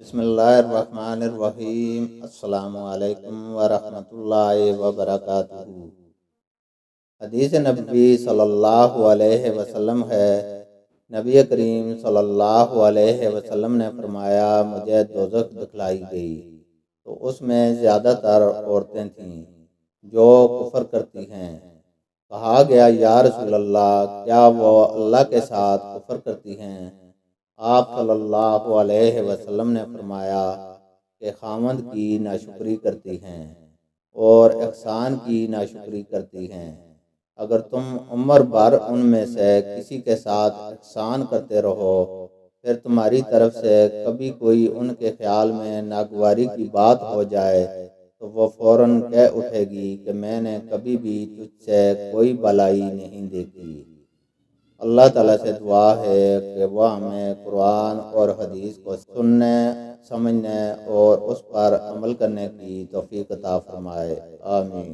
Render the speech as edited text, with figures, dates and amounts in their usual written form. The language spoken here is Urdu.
بسم اللہ الرحمن الرحیم۔ السلام علیکم ورحمۃ اللہ وبرکاتہ۔ حدیث نبوی صلی اللہ علیہ وسلم ہے، نبی کریم صلی اللہ علیہ وسلم نے فرمایا، مجھے دوزخ دکھلائی گئی تو اس میں زیادہ تر عورتیں تھیں جو کفر کرتی ہیں۔ کہا گیا، یا رسول اللہ، کیا وہ اللہ کے ساتھ کفر کرتی ہیں؟ آپ صلی اللہ علیہ وسلم نے فرمایا کہ خاوند کی ناشکری کرتی ہیں اور احسان کی ناشکری کرتی ہیں۔ اگر تم عمر بھر ان میں سے کسی کے ساتھ احسان کرتے رہو، پھر تمہاری طرف سے کبھی کوئی ان کے خیال میں ناگواری کی بات ہو جائے تو وہ فوراً کہہ اٹھے گی کہ میں نے کبھی بھی تجھ سے کوئی بھلائی نہیں دیکھی۔ اللہ تعالیٰ سے دعا ہے کہ وہ ہمیں قرآن اور حدیث کو سننے، سمجھنے اور اس پر عمل کرنے کی توفیق عطا فرمائے، آمین۔